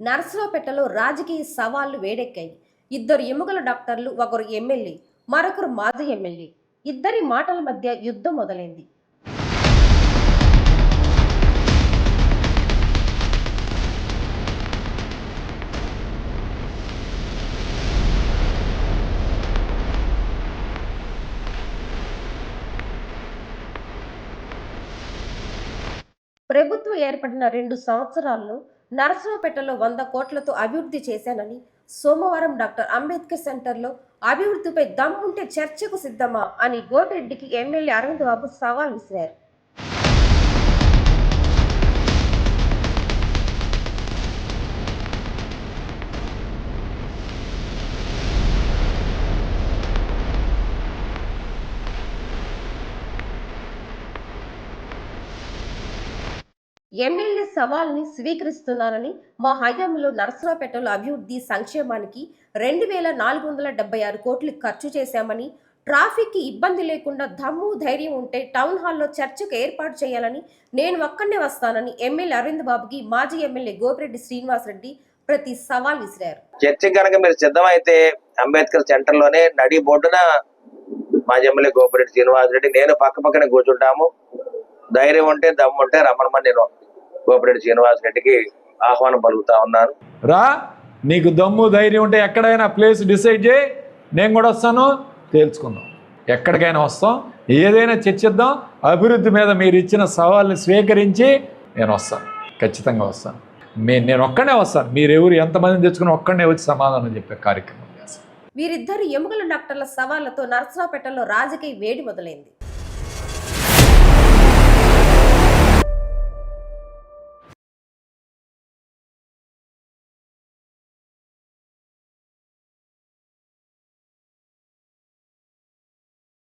నర్సరావుపేటలో రాజకీయ సవాళ్లు వేడెక్కాయి. ఇద్దరు ఎముకల డాక్టర్లు, ఒకరు ఎమ్మెల్యే, మరొకరు మాజీ ఎమ్మెల్యే. ఇద్దరి మాటల మధ్య యుద్ధం మొదలైంది. ప్రభుత్వం ఏర్పడిన 2 సంవత్సరాల్లో నరసరావుపేటలో 100 కోట్లతో అభివృద్ధి చేశానని సోమవారం డాక్టర్ అంబేద్కర్ సెంటర్లో అభివృద్ధిపై దమ్ముంటే చర్చకు సిద్ధమా అని గోపిరెడ్డికి ఎమ్మెల్యే అరవింద్ బాబు సవాల్ విసిరారు. ఎమ్మెల్యే సవాల్ని స్వీకరిస్తున్నానని, మా హయాంలో నరసరావుపేటలో అభివృద్ధి సంక్షేమానికి 2476 కోట్లు ఖర్చు చేశామని, ట్రాఫిక్కి ఇబ్బంది లేకుండా దమ్ము ధైర్యం ఉంటే టౌన్ హాల్లో చర్చకు ఏర్పాటు చేయాలని, నేను ఒక్కనే వస్తానని ఎమ్మెల్యే అరవింద్ బాబుకి మాజీ ఎమ్మెల్యే గోపిరెడ్డి శ్రీనివాసరెడ్డి ప్రతి సవాల్ విసిరారు. చర్చ కనుక మీరు సిద్ధమైతే అంబేద్కర్ సెంటర్ లోనే నడి బొడ్డున మాజీ ఎమ్మెల్యే గోపిరెడ్డి శ్రీనివాసరెడ్డి నేను పక్కనే కూర్చుంటాము. ధైర్యం ఉంటే దమ్ము ఉంటే రమ్మని నేను గోపిరెడ్డి శ్రీనివాసరెడ్డికి ఆహ్వానం పలుకుతా ఉన్నాను. రా, నీకు దమ్ము ధైర్యం ఉంటే ఎక్కడైనా ప్లేస్ డిసైడ్ చేయి, నేను కూడా వస్తాను, తేల్చుకుందాం. ఎక్కడికైనా వస్తాం, ఏదైనా చర్చిద్దాం. అభివృద్ధి మీద మీరు ఇచ్చిన సవాల్ని స్వీకరించి నేను వస్తాను, ఖచ్చితంగా వస్తాను. నేను ఒక్కడే వస్తాను. మీరెవరు ఎంతమందిని తెచ్చుకుని ఒక్కడే వచ్చి సమాధానం చెప్పే కార్యక్రమం చేస్తాను. వీరిద్దరు ఎముకల డాక్టర్ల సవాళ్లతో నరసరావుపేటలో రాజకీయ వేడి మొదలైంది.